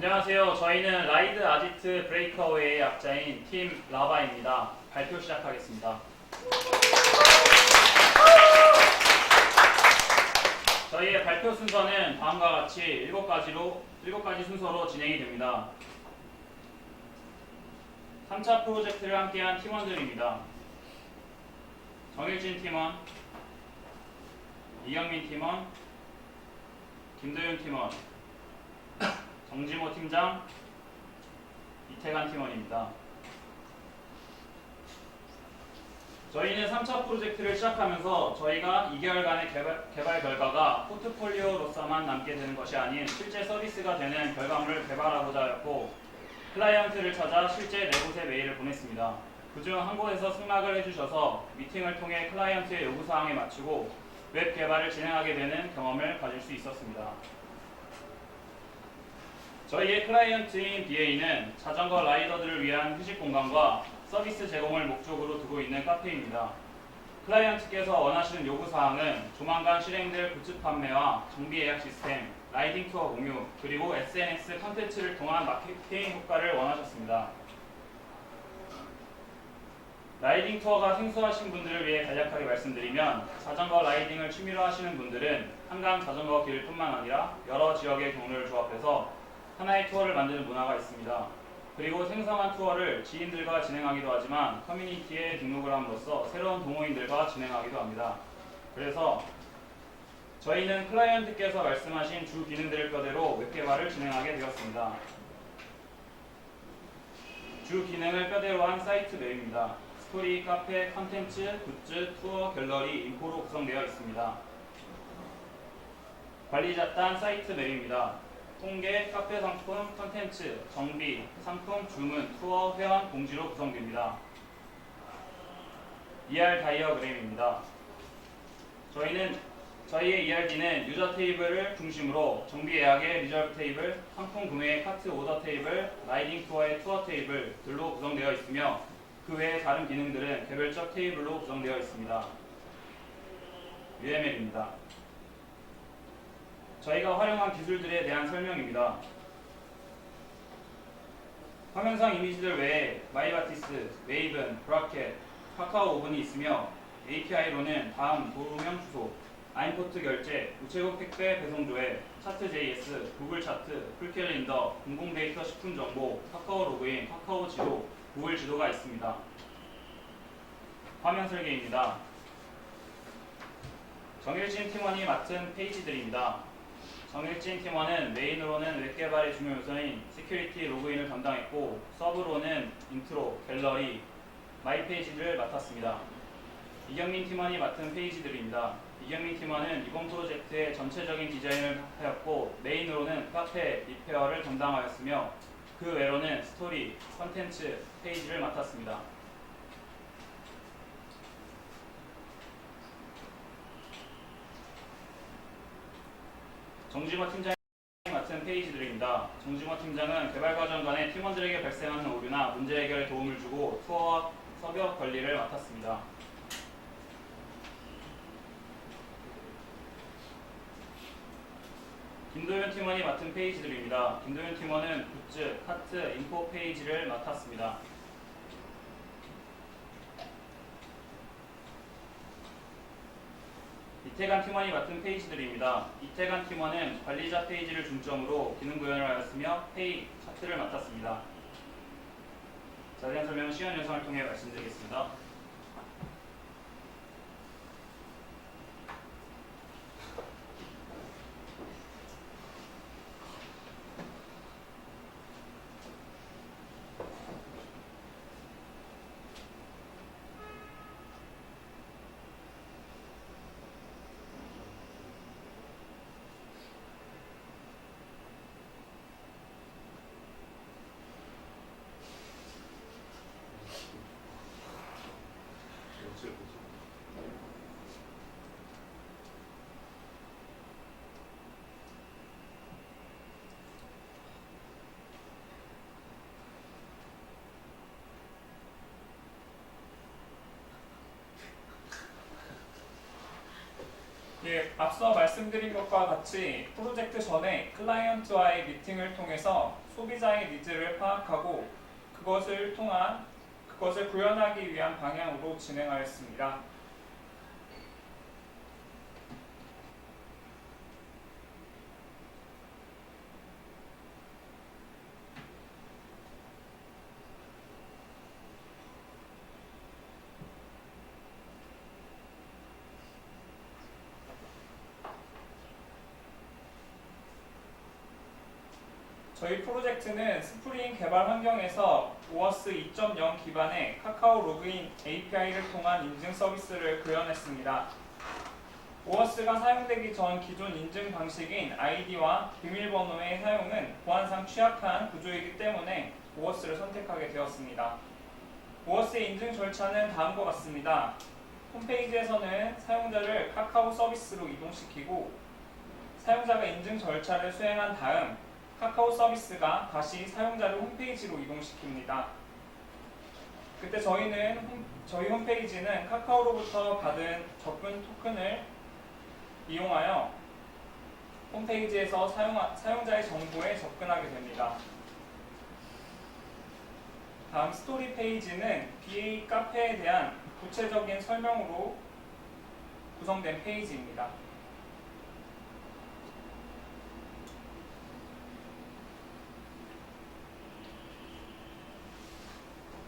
안녕하세요. 저희는 라이드 아지트 브레이커웨이의 약자인 팀 라바입니다. 발표 시작하겠습니다. 저희의 발표 순서는 다음과 같이 7가지 순서로 진행이 됩니다. 3차 프로젝트를 함께한 팀원들입니다. 정일진 팀원, 이경민 팀원, 김도윤 팀원, 정지모 팀장, 이태관 팀원입니다. 저희는 3차 프로젝트를 시작하면서 저희가 2개월간의 개발 결과가 포트폴리오로서만 남게 되는 것이 아닌 실제 서비스가 되는 결과물을 개발하고자 하였고, 클라이언트를 찾아 실제 4곳의 메일을 보냈습니다. 그중 한 곳에서 승낙을 해주셔서 미팅을 통해 클라이언트의 요구사항에 맞추고 웹 개발을 진행하게 되는 경험을 가질 수 있었습니다. 저희의 클라이언트인 BA는 자전거 라이더들을 위한 휴식 공간과 서비스 제공을 목적으로 두고 있는 카페입니다. 클라이언트께서 원하시는 요구사항은 조만간 실행될 굿즈 판매와 정비 예약 시스템, 라이딩 투어 공유, 그리고 SNS 콘텐츠를 통한 마케팅 효과를 원하셨습니다. 라이딩 투어가 생소하신 분들을 위해 간략하게 말씀드리면, 자전거 라이딩을 취미로 하시는 분들은 한강 자전거 길 뿐만 아니라 여러 지역의 경로를 조합해서 하나의 투어를 만드는 문화가 있습니다. 그리고 생성한 투어를 지인들과 진행하기도 하지만 커뮤니티에 등록을 함으로써 새로운 동호인들과 진행하기도 합니다. 그래서 저희는 클라이언트께서 말씀하신 주 기능들을 뼈대로 웹 개발을 진행하게 되었습니다. 주 기능을 뼈대로 한 사이트 맵입니다. 스토리, 카페, 컨텐츠, 굿즈, 투어, 갤러리, 인포로 구성되어 있습니다. 관리 잡단 사이트 맵입니다. 통계, 카페 상품, 컨텐츠, 정비, 상품, 주문, 투어, 회원, 공지로 구성됩니다. ER 다이어그램입니다. 저희의 ERD는 유저 테이블을 중심으로 정비 예약의 리저브 테이블, 상품 구매의 카트 오더 테이블, 라이딩 투어의 투어 테이블들로 구성되어 있으며, 그 외의 다른 기능들은 개별적 테이블로 구성되어 있습니다. UML입니다. 저희가 활용한 기술들에 대한 설명입니다. 화면상 이미지들 외에 마이바티스, 웨이븐, 브라켓, 카카오 오븐이 있으며, API로는 다음 도루명 주소, 아인포트 결제, 우체국 택배 배송 조회, 차트.js, 구글 차트, 풀캘린더, 공공데이터 식품 정보, 카카오 로그인, 카카오 지도, 구글 지도가 있습니다. 화면 설계입니다. 정일진 팀원이 맡은 페이지들입니다. 정일진 팀원은 메인으로는 웹 개발의 중요 요소인 시큐리티 로그인을 담당했고, 서브로는 인트로, 갤러리, 마이 페이지를 맡았습니다. 이경민 팀원이 맡은 페이지들입니다. 이경민 팀원은 이번 프로젝트의 전체적인 디자인을 하였고, 메인으로는 카페, 리페어를 담당하였으며, 그 외로는 스토리, 컨텐츠, 페이지를 맡았습니다. 정지모 팀장이 맡은 페이지들입니다. 정지모 팀장은 개발 과정 간에 팀원들에게 발생하는 오류나 문제 해결에 도움을 주고 투어와 서버 관리를 맡았습니다. 김도윤 팀원이 맡은 페이지들입니다. 김도윤 팀원은 굿즈, 카트, 인포 페이지를 맡았습니다. 이태관 팀원이 맡은 페이지들입니다. 이태관 팀원은 관리자 페이지를 중점으로 기능 구현을 하였으며 페이, 차트를 맡았습니다. 자세한 설명은 시연 영상을 통해 말씀드리겠습니다. 예, 앞서 말씀드린 것과 같이 프로젝트 전에 클라이언트와의 미팅을 통해서 소비자의 니즈를 파악하고 그것을 구현하기 위한 방향으로 진행하였습니다. 저희 프로젝트는 스프링 개발 환경에서 오어스 2.0 기반의 카카오 로그인 API를 통한 인증 서비스를 구현했습니다. 오어스가 사용되기 전 기존 인증 방식인 아이디와 비밀번호의 사용은 보안상 취약한 구조이기 때문에 오어스를 선택하게 되었습니다. 오어스의 인증 절차는 다음과 같습니다. 홈페이지에서는 사용자를 카카오 서비스로 이동시키고 사용자가 인증 절차를 수행한 다음 카카오 서비스가 다시 사용자를 홈페이지로 이동시킵니다. 그때 저희 홈페이지는 카카오로부터 받은 접근 토큰을 이용하여 홈페이지에서 사용자의 정보에 접근하게 됩니다. 다음 스토리 페이지는 BA 카페에 대한 구체적인 설명으로 구성된 페이지입니다.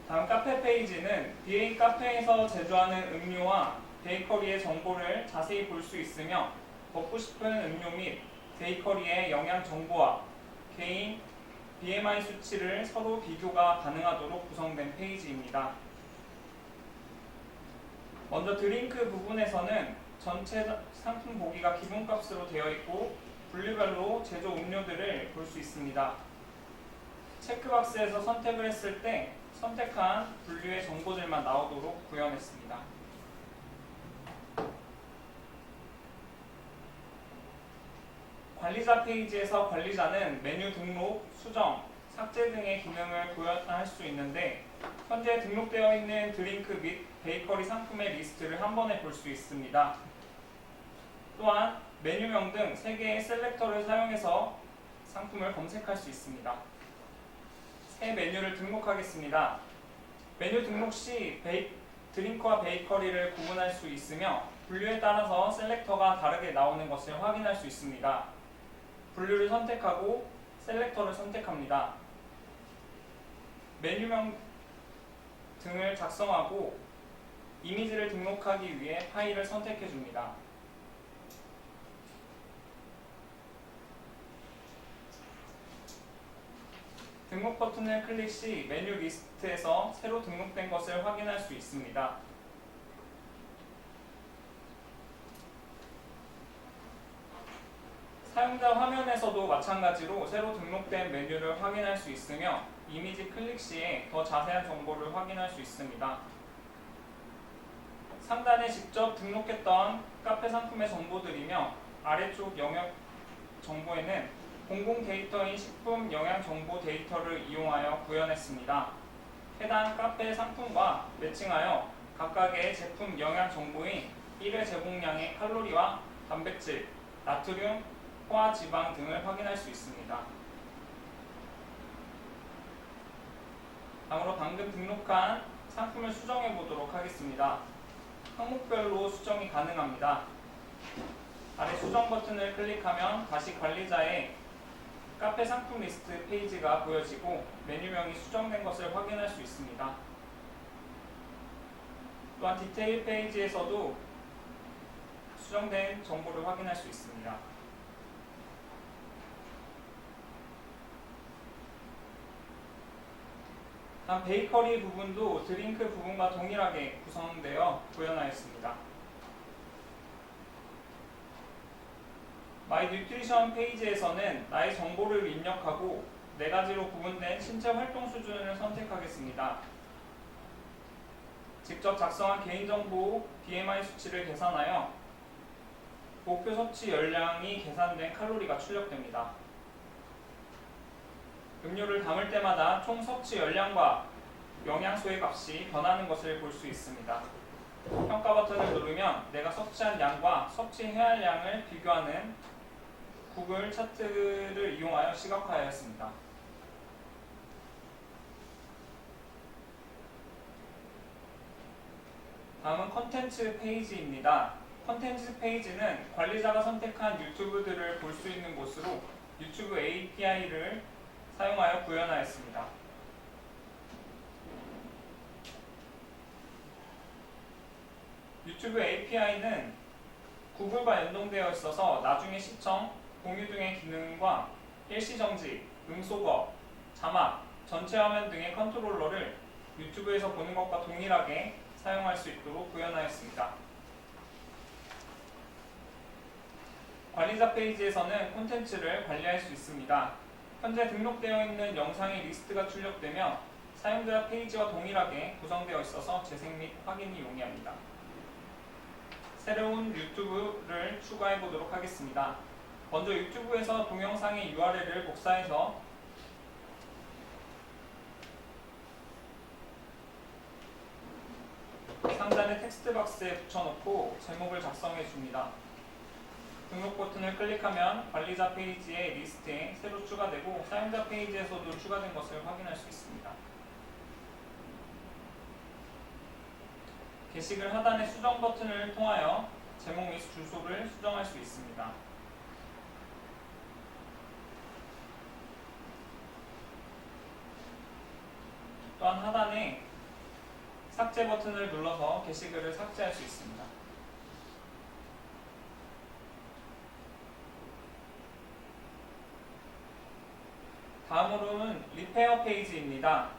다음 카페 페이지는 BA 카페에서 제조하는 음료와 베이커리의 정보를 자세히 볼 수 있으며 먹고 싶은 음료 및 베이커리의 영양 정보와 개인 BMI 수치를 서로 비교가 가능하도록 구성된 페이지입니다. 먼저 드링크 부분에서는 전체 상품 보기가 기본값으로 되어 있고 분류별로 제조 음료들을 볼 수 있습니다. 체크박스에서 선택을 했을 때 선택한 분류의 정보들만 나오도록 구현했습니다. 관리자 페이지에서 관리자는 메뉴 등록, 수정, 삭제 등의 기능을 구현할 수 있는데 현재 등록되어 있는 드링크 및 베이커리 상품의 리스트를 한 번에 볼 수 있습니다. 또한 메뉴명 등 3개의 셀렉터를 사용해서 상품을 검색할 수 있습니다. 새 메뉴를 등록하겠습니다. 메뉴 등록 시 드링크와 베이커리를 구분할 수 있으며 분류에 따라서 셀렉터가 다르게 나오는 것을 확인할 수 있습니다. 분류를 선택하고 셀렉터를 선택합니다. 메뉴명 등을 작성하고 이미지를 등록하기 위해 파일을 선택해 줍니다. 등록 버튼을 클릭 시 메뉴 리스트에서 새로 등록된 것을 확인할 수 있습니다. 사용자 화면에서도 마찬가지로 새로 등록된 메뉴를 확인할 수 있으며 이미지 클릭 시에 더 자세한 정보를 확인할 수 있습니다. 상단에 직접 등록했던 카페 상품의 정보들이며 아래쪽 영역 정보에는 공공 데이터인 식품 영양 정보 데이터를 이용하여 구현했습니다. 해당 카페 상품과 매칭하여 각각의 제품 영양 정보인 1회 제공량의 칼로리와 단백질, 나트륨, 포화 지방 등을 확인할 수 있습니다. 다음으로 방금 등록한 상품을 수정해 보도록 하겠습니다. 항목별로 수정이 가능합니다. 아래 수정 버튼을 클릭하면 다시 관리자의 카페 상품 리스트 페이지가 보여지고 메뉴명이 수정된 것을 확인할 수 있습니다. 또한 디테일 페이지에서도 수정된 정보를 확인할 수 있습니다. 다음 베이커리 부분도 드링크 부분과 동일하게 구성되어 구현하였습니다. 마이 뉴트리션 페이지에서는 나의 정보를 입력하고 4가지로 구분된 신체 활동 수준을 선택하겠습니다. 직접 작성한 개인정보 BMI 수치를 계산하여 목표 섭취 열량이 계산된 칼로리가 출력됩니다. 음료를 담을 때마다 총 섭취 열량과 영양소의 값이 변하는 것을 볼 수 있습니다. 평가 버튼을 누르면 내가 섭취한 양과 섭취해야 할 양을 비교하는 구글 차트를 이용하여 시각화하였습니다. 다음은 컨텐츠 페이지입니다. 컨텐츠 페이지는 관리자가 선택한 유튜브들을 볼 수 있는 곳으로 유튜브 API를 사용하여 구현하였습니다. 유튜브 API는 구글과 연동되어 있어서 나중에 시청, 공유 등의 기능과 일시정지, 음소거, 자막, 전체 화면 등의 컨트롤러를 유튜브에서 보는 것과 동일하게 사용할 수 있도록 구현하였습니다. 관리자 페이지에서는 콘텐츠를 관리할 수 있습니다. 현재 등록되어 있는 영상의 리스트가 출력되며 사용자 페이지와 동일하게 구성되어 있어서 재생 및 확인이 용이합니다. 새로운 유튜브를 추가해 보도록 하겠습니다. 먼저 유튜브에서 동영상의 URL을 복사해서 상단의 텍스트 박스에 붙여놓고 제목을 작성해 줍니다. 등록 버튼을 클릭하면 관리자 페이지의 리스트에 새로 추가되고 사용자 페이지에서도 추가된 것을 확인할 수 있습니다. 게시글 하단의 수정 버튼을 통하여 제목 및 주소를 수정할 수 있습니다. 또한 하단에 삭제 버튼을 눌러서 게시글을 삭제할 수 있습니다. 다음으로는 리페어 페이지입니다.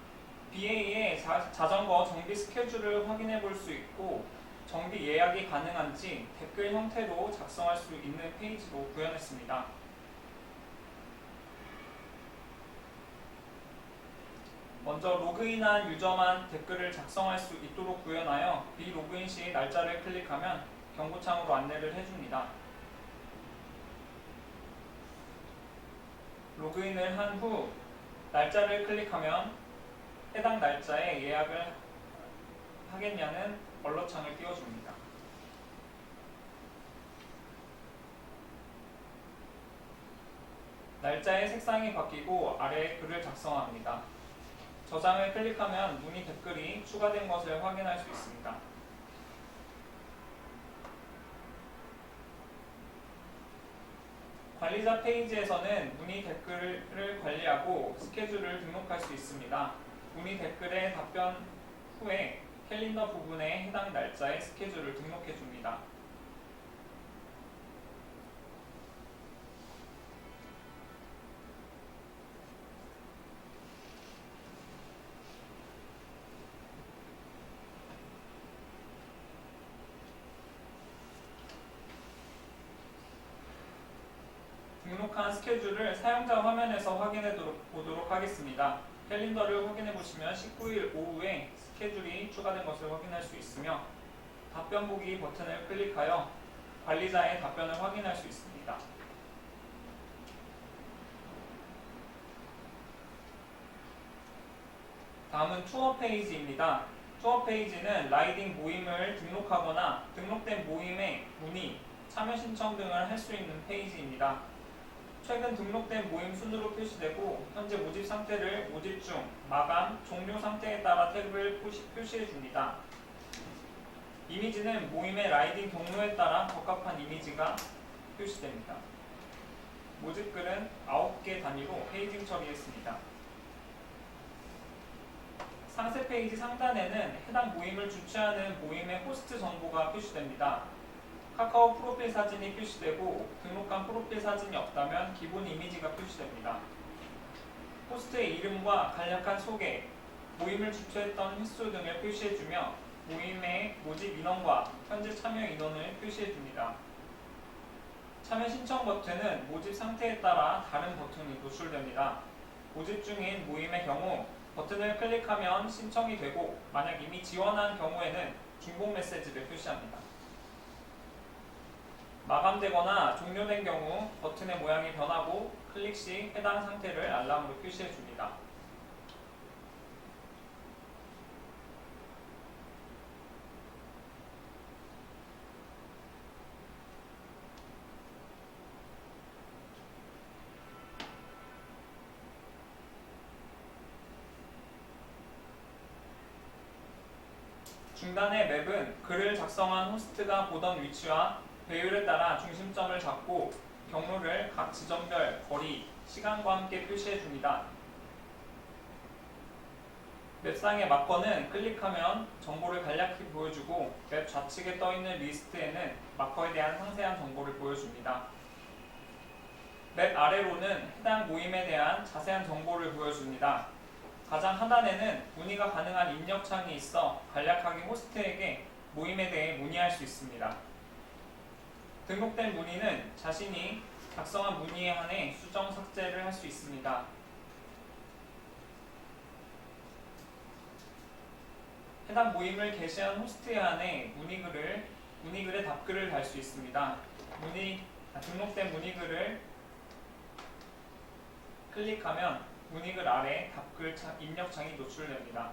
BA의 자전거 정비 스케줄을 확인해 볼 수 있고 정비 예약이 가능한지 댓글 형태로 작성할 수 있는 페이지로 구현했습니다. 먼저 로그인한 유저만 댓글을 작성할 수 있도록 구현하여 비로그인 시 날짜를 클릭하면 경고창으로 안내를 해줍니다. 로그인을 한 후 날짜를 클릭하면 해당 날짜에 예약을 하겠냐는 얼럿창을 띄워줍니다. 날짜의 색상이 바뀌고 아래에 글을 작성합니다. 저장을 클릭하면 문의 댓글이 추가된 것을 확인할 수 있습니다. 관리자 페이지에서는 문의 댓글을 관리하고 스케줄을 등록할 수 있습니다. 문의 댓글에 답변 후에 캘린더 부분에 해당 날짜의 스케줄을 등록해 줍니다. 등록한 스케줄을 사용자 화면에서 확인해 보도록 하겠습니다. 캘린더를 확인해 보시면 19일 오후에 스케줄이 추가된 것을 확인할 수 있으며 답변 보기 버튼을 클릭하여 관리자의 답변을 확인할 수 있습니다. 다음은 투어 페이지입니다. 투어 페이지는 라이딩 모임을 등록하거나 등록된 모임에 문의, 참여 신청 등을 할 수 있는 페이지입니다. 최근 등록된 모임 순으로 표시되고 현재 모집 상태를 모집 중, 마감, 종료 상태에 따라 태그를 표시해 줍니다. 이미지는 모임의 라이딩 경로에 따라 적합한 이미지가 표시됩니다. 모집글은 9개 단위로 페이징 처리했습니다. 상세 페이지 상단에는 해당 모임을 주최하는 모임의 호스트 정보가 표시됩니다. 카카오 프로필 사진이 표시되고 등록한 프로필 사진이 없다면 기본 이미지가 표시됩니다. 호스트의 이름과 간략한 소개, 모임을 주최했던 횟수 등을 표시해주며 모임의 모집 인원과 현재 참여 인원을 표시해줍니다. 참여 신청 버튼은 모집 상태에 따라 다른 버튼이 노출됩니다. 모집 중인 모임의 경우 버튼을 클릭하면 신청이 되고 만약 이미 지원한 경우에는 중복 메시지를 표시합니다. 마감되거나 종료된 경우 버튼의 모양이 변하고 클릭 시 해당 상태를 알람으로 표시해 줍니다. 중단의 맵은 글을 작성한 호스트가 보던 위치와 배율에 따라 중심점을 잡고 경로를 각 지점별 거리, 시간과 함께 표시해 줍니다. 맵상의 마커는 클릭하면 정보를 간략히 보여주고 맵 좌측에 떠있는 리스트에는 마커에 대한 상세한 정보를 보여줍니다. 맵 아래로는 해당 모임에 대한 자세한 정보를 보여줍니다. 가장 하단에는 문의가 가능한 입력창이 있어 간략하게 호스트에게 모임에 대해 문의할 수 있습니다. 등록된 문의는 자신이 작성한 문의에 한해 수정 삭제를 할 수 있습니다. 해당 모임을 게시한 호스트에 한해 문의글에 답글을 달 수 있습니다. 등록된 문의글을 클릭하면 문의글 아래 답글 입력창이 노출됩니다.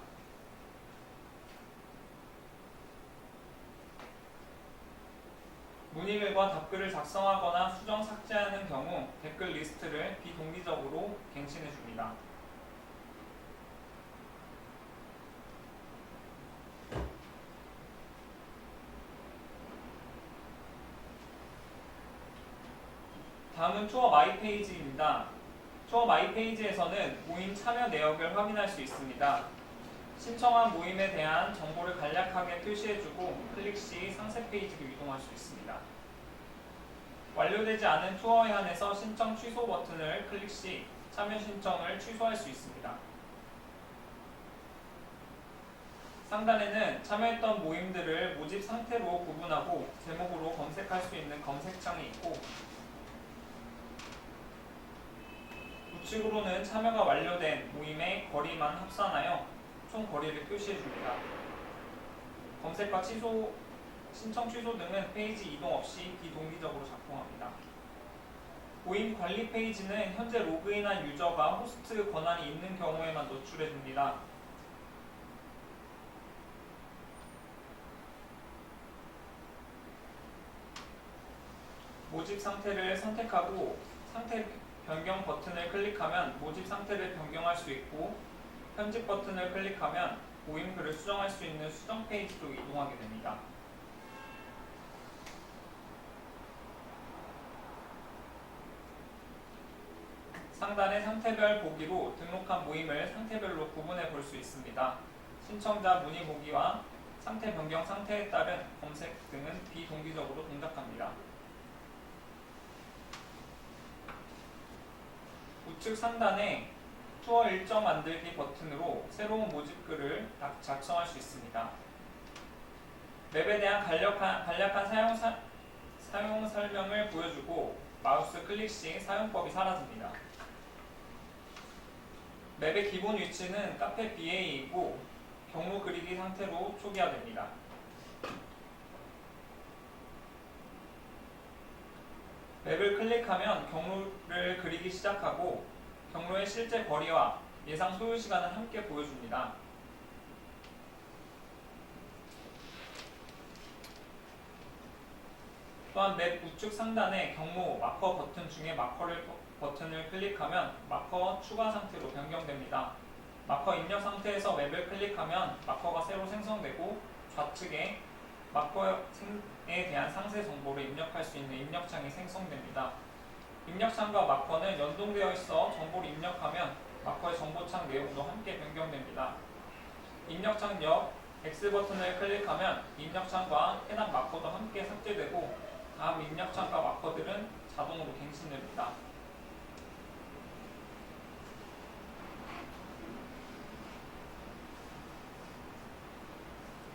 문의글과 답글을 작성하거나 수정 삭제하는 경우 댓글 리스트를 비동기적으로 갱신해 줍니다. 다음은 투어 마이 페이지입니다. 투어 마이 페이지에서는 모임 참여 내역을 확인할 수 있습니다. 신청한 모임에 대한 정보를 간략하게 표시해주고 클릭 시 상세 페이지로 이동할 수 있습니다. 완료되지 않은 투어에 한해서 신청 취소 버튼을 클릭 시 참여 신청을 취소할 수 있습니다. 상단에는 참여했던 모임들을 모집 상태로 구분하고 제목으로 검색할 수 있는 검색창이 있고 우측으로는 참여가 완료된 모임의 거리만 합산하여 총 거리를 표시해줍니다. 검색과 취소, 신청 취소 등은 페이지 이동 없이 비동기적으로 작동합니다. 모임 관리 페이지는 현재 로그인한 유저가 호스트 권한이 있는 경우에만 노출해줍니다. 모집 상태를 선택하고 상태 변경 버튼을 클릭하면 모집 상태를 변경할 수 있고 편집 버튼을 클릭하면 모임 글을 수정할 수 있는 수정 페이지로 이동하게 됩니다. 상단의 상태별 보기로 등록한 모임을 상태별로 구분해 볼 수 있습니다. 신청자 문의 보기와 상태 변경 상태에 따른 검색 등은 비동기적으로 동작합니다. 우측 상단에 투어 일정 만들기 버튼으로 새로운 모집글을 작성할 수 있습니다. 맵에 대한 간략한 사용 설명을 보여주고 마우스 클릭 시 사용법이 사라집니다. 맵의 기본 위치는 카페 BA이고 경로 그리기 상태로 초기화됩니다. 맵을 클릭하면 경로를 그리기 시작하고 경로의 실제 거리와 예상 소요 시간을 함께 보여줍니다. 또한 맵 우측 상단의 경로 마커 버튼 중에 버튼을 클릭하면 마커 추가 상태로 변경됩니다. 마커 입력 상태에서 맵을 클릭하면 마커가 새로 생성되고 좌측에 마커에 대한 상세 정보를 입력할 수 있는 입력창이 생성됩니다. 입력창과 마커는 연동되어 있어 정보를 입력하면 마커의 정보창 내용도 함께 변경됩니다. 입력창 옆 X 버튼을 클릭하면 입력창과 해당 마커도 함께 삭제되고 다음 입력창과 마커들은 자동으로 갱신됩니다.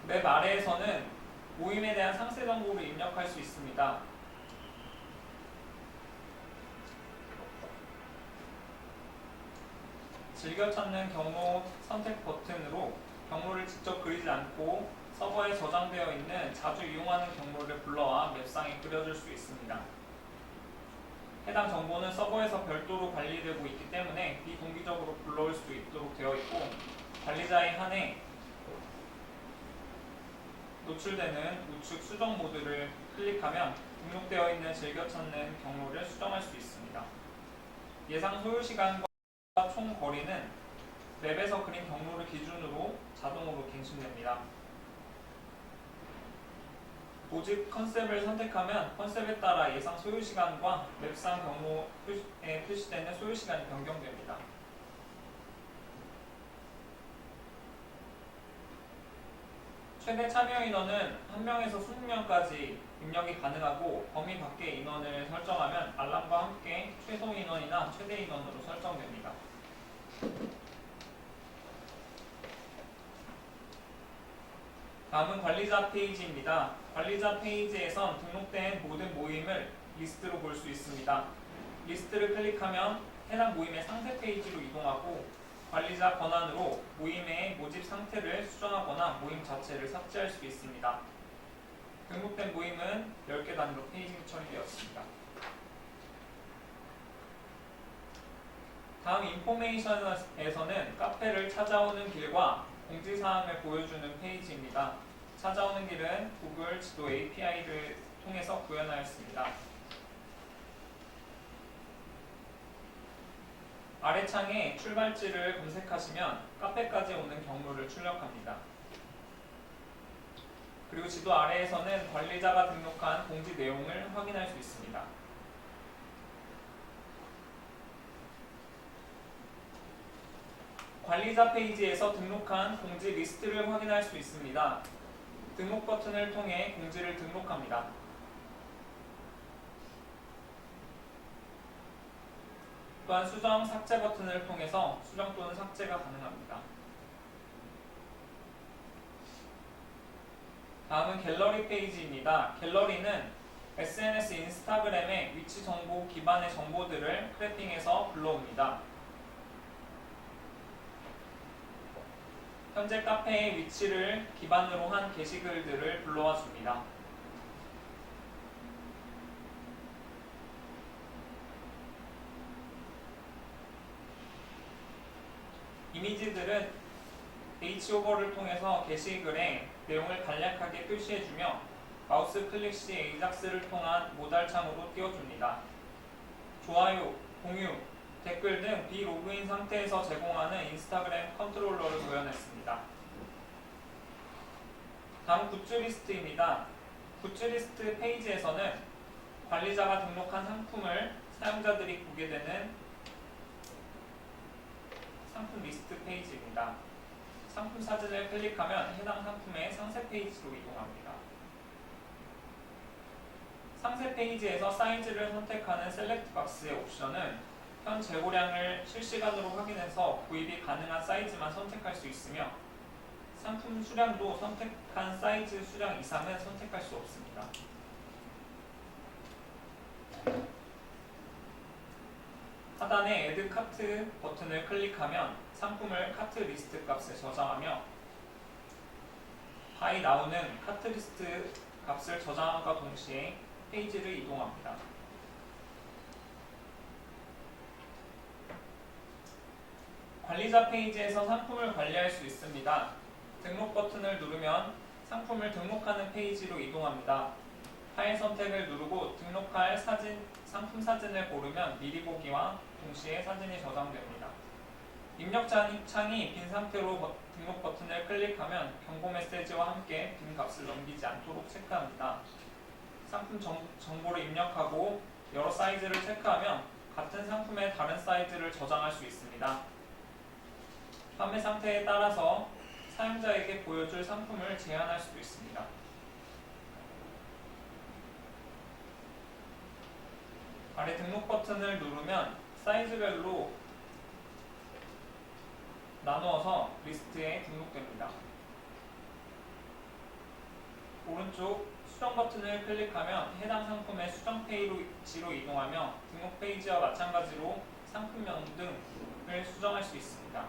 맵 아래에서는 모임에 대한 상세 정보를 입력할 수 있습니다. 즐겨 찾는 경로 선택 버튼으로 경로를 직접 그리지 않고 서버에 저장되어 있는 자주 이용하는 경로를 불러와 맵상에 그려줄 수 있습니다. 해당 정보는 서버에서 별도로 관리되고 있기 때문에 비동기적으로 불러올 수 있도록 되어 있고 관리자에 한해 노출되는 우측 수정 모드를 클릭하면 등록되어 있는 즐겨 찾는 경로를 수정할 수 있습니다. 예상 소요 시간과 총 거리는 맵에서 그린 경로를 기준으로 자동으로 갱신됩니다. 모집 컨셉을 선택하면 컨셉에 따라 예상 소요시간과 맵상 경로에 표시되는 소요시간이 변경됩니다. 최대 참여 인원은 1명에서 20명까지 입력이 가능하고 범위 밖의 인원을 설정하면 알람과 함께 최소 인원이나 최대 인원으로 설정됩니다. 다음은 관리자 페이지입니다. 관리자 페이지에선 등록된 모든 모임을 리스트로 볼 수 있습니다. 리스트를 클릭하면 해당 모임의 상세 페이지로 이동하고 관리자 권한으로 모임의 모집 상태를 수정하거나 모임 자체를 삭제할 수 있습니다. 등록된 모임은 10개 단위로 페이지 처리되었습니다. 다음 인포메이션에서는 카페를 찾아오는 길과 공지사항을 보여주는 페이지입니다. 찾아오는 길은 구글 지도 API를 통해서 구현하였습니다. 아래 창에 출발지를 검색하시면 카페까지 오는 경로를 출력합니다. 그리고 지도 아래에서는 관리자가 등록한 공지 내용을 확인할 수 있습니다. 관리자 페이지에서 등록한 공지 리스트를 확인할 수 있습니다. 등록 버튼을 통해 공지를 등록합니다. 또한 수정, 삭제 버튼을 통해서 수정 또는 삭제가 가능합니다. 다음은 갤러리 페이지입니다. 갤러리는 SNS 인스타그램의 위치 정보 기반의 정보들을 크래핑해서 불러옵니다. 현재 카페의 위치를 기반으로 한 게시글들을 불러와 줍니다. 이미지들은 Hover를 통해서 게시글에 내용을 간략하게 표시해주며 마우스 클릭 시 에이작스를 통한 모달 창으로 띄워줍니다. 좋아요, 공유, 댓글 등 비로그인 상태에서 제공하는 인스타그램 컨트롤러를 구현했습니다. 다음 굿즈 리스트입니다. 굿즈 리스트 페이지에서는 관리자가 등록한 상품을 사용자들이 보게 되는 상품 리스트 페이지입니다. 상품 사진을 클릭하면 해당 상품의 상세 페이지로 이동합니다. 상세 페이지에서 사이즈를 선택하는 셀렉트 박스의 옵션은 현 재고량을 실시간으로 확인해서 구입이 가능한 사이즈만 선택할 수 있으며 상품 수량도 선택한 사이즈 수량 이상은 선택할 수 없습니다. 하단의 Add 카트 버튼을 클릭하면 상품을 카트 리스트 값에 저장하며 바이 나오는 카트 리스트 값을 저장함과 동시에 페이지를 이동합니다. 관리자 페이지에서 상품을 관리할 수 있습니다. 등록 버튼을 누르면 상품을 등록하는 페이지로 이동합니다. 파일 선택을 누르고 등록할 상품 사진을 고르면 미리 보기와 동시에 사진이 저장됩니다. 입력 창이 빈 상태로 등록 버튼을 클릭하면 경고 메시지와 함께 빈 값을 넘기지 않도록 체크합니다. 상품 정보를 입력하고 여러 사이즈를 체크하면 같은 상품의 다른 사이즈를 저장할 수 있습니다. 판매 상태에 따라서 사용자에게 보여줄 상품을 제한할 수도 있습니다. 아래 등록 버튼을 누르면 사이즈별로 나누어서 리스트에 등록됩니다. 오른쪽 수정 버튼을 클릭하면 해당 상품의 수정 페이지로 이동하며 등록 페이지와 마찬가지로 상품명 등을 수정할 수 있습니다.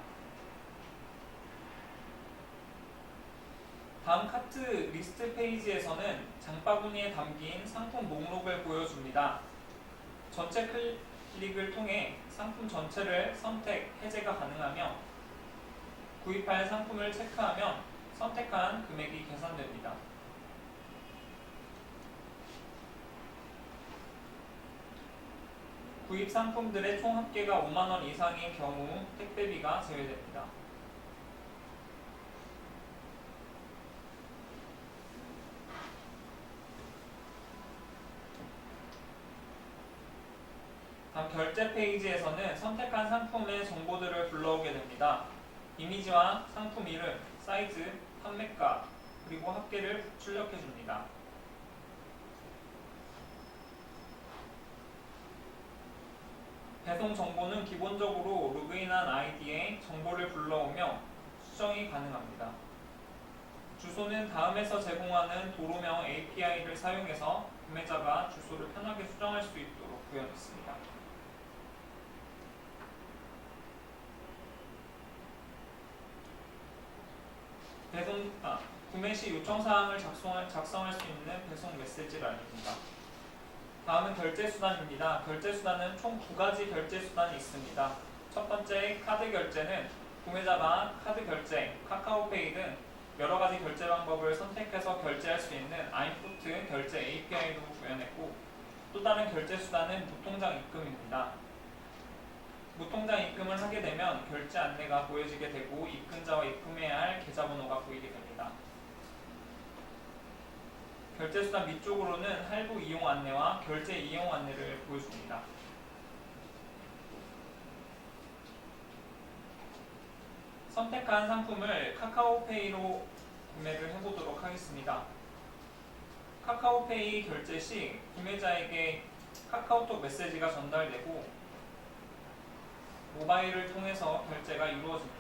다음 카트 리스트 페이지에서는 장바구니에 담긴 상품 목록을 보여줍니다. 전체 클릭을 통해 상품 전체를 선택, 해제가 가능하며 구입할 상품을 체크하면 선택한 금액이 계산됩니다. 구입 상품들의 총 합계가 5만원 이상인 경우 택배비가 제외됩니다. 다음 결제 페이지에서는 선택한 상품의 정보들을 불러오게 됩니다. 이미지와 상품 이름, 사이즈, 판매가, 그리고 합계를 출력해 줍니다. 배송 정보는 기본적으로 로그인한 아이디에 정보를 불러오며 수정이 가능합니다. 주소는 다음에서 제공하는 도로명 API를 사용해서 구매자가 주소를 편하게 수정할 수 있도록 구현했습니다. 구매 시 요청사항을 작성할 수 있는 배송 메시지를 알립니다. 다음은 결제수단입니다. 결제수단은 총 2가지 결제수단이 있습니다. 첫 번째 카드 결제는 구매자가 카드 결제, 카카오페이 등 여러 가지 결제 방법을 선택해서 결제할 수 있는 아임포트 결제 API로 구현했고, 또 다른 결제수단은 무통장 입금입니다. 무통장 입금을 하게 되면 결제 안내가 보여지게 되고 입금자와 입금해야 할 계좌번호가 보이게 됩니다. 결제수단 밑쪽으로는 할부 이용 안내와 결제 이용 안내를 보여줍니다. 선택한 상품을 카카오페이로 구매를 해보도록 하겠습니다. 카카오페이 결제 시 구매자에게 카카오톡 메시지가 전달되고 모바일을 통해서 결제가 이루어집니다.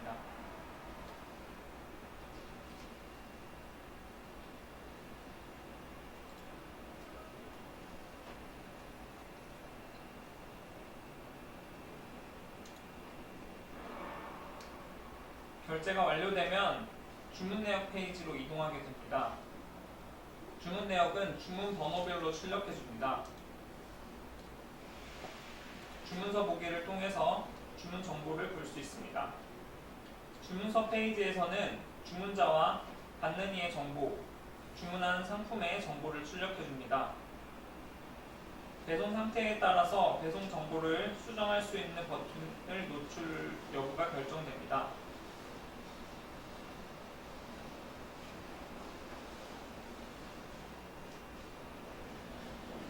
결제가 완료되면 주문 내역 페이지로 이동하게 됩니다. 주문 내역은 주문 번호별로 출력해 줍니다. 주문서 보기를 통해서 주문 정보를 볼 수 있습니다. 주문서 페이지에서는 주문자와 받는 이의 정보, 주문한 상품의 정보를 출력해 줍니다. 배송 상태에 따라서 배송 정보를 수정할 수 있는 버튼을 노출 여부가 결정됩니다.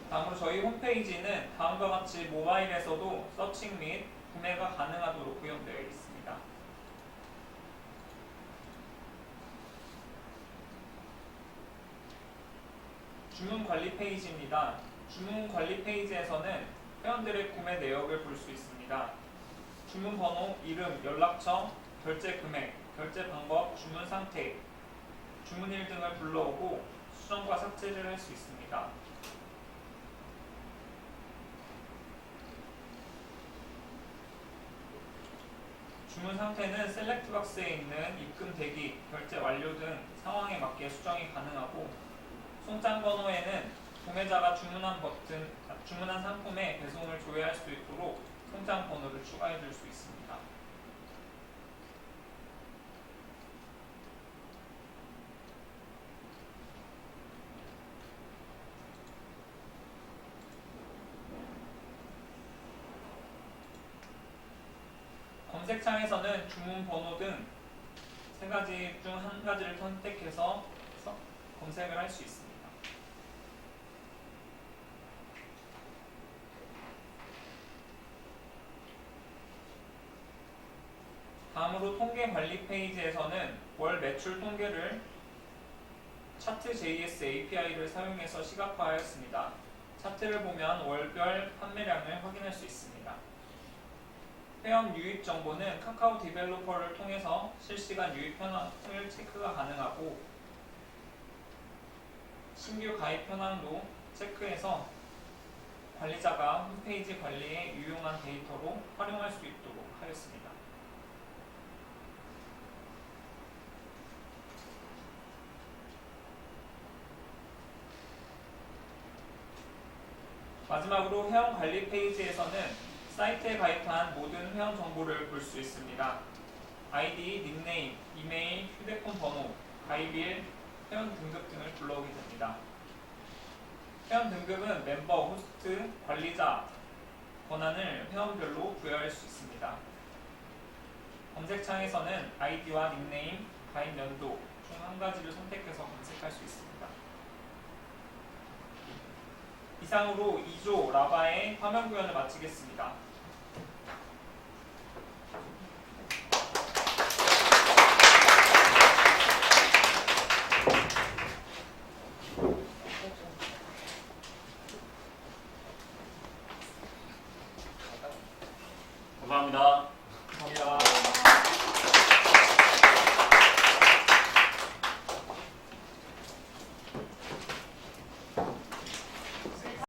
다음으로 저희 홈페이지는 다음과 같이 모바일에서도 서칭 및 구매가 가능하도록 구현되어 있습니다. 주문 관리 페이지입니다. 주문 관리 페이지에서는 회원들의 구매 내역을 볼 수 있습니다. 주문 번호, 이름, 연락처, 결제 금액, 결제 방법, 주문 상태, 주문일 등을 불러오고 수정과 삭제를 할 수 있습니다. 주문 상태는 셀렉트 박스에 있는 입금 대기, 결제 완료 등 상황에 맞게 수정이 가능하고, 송장 번호에는 구매자가 주문한 상품의 배송을 조회할 수 있도록 송장 번호를 추가해 줄 수 있습니다. 검색창에서는 주문 번호 등 3가지 중 1가지를 선택해서 검색을 할 수 있습니다. 다음으로 통계 관리 페이지에서는 월 매출 통계를 차트.js API를 사용해서 시각화하였습니다. 차트를 보면 월별 판매량을 확인할 수 있습니다. 회원 유입 정보는 카카오 디벨로퍼를 통해서 실시간 유입 현황을 체크가 가능하고, 신규 가입 현황도 체크해서 관리자가 홈페이지 관리에 유용한 데이터로 활용할 수 있도록 하였습니다. 마지막으로 회원 관리 페이지에서는 사이트에 가입한 모든 회원 정보를 볼 수 있습니다. 아이디, 닉네임, 이메일, 휴대폰 번호, 가입일, 회원 등급 등을 불러오게 됩니다. 회원 등급은 멤버, 호스트, 관리자 권한을 회원별로 부여할 수 있습니다. 검색창에서는 아이디와 닉네임, 가입 연도 중 1가지를 선택해서 검색할 수 있습니다. 이상으로 2조 라바의 화면 구현을 마치겠습니다. 감사합니다. 감사합니다.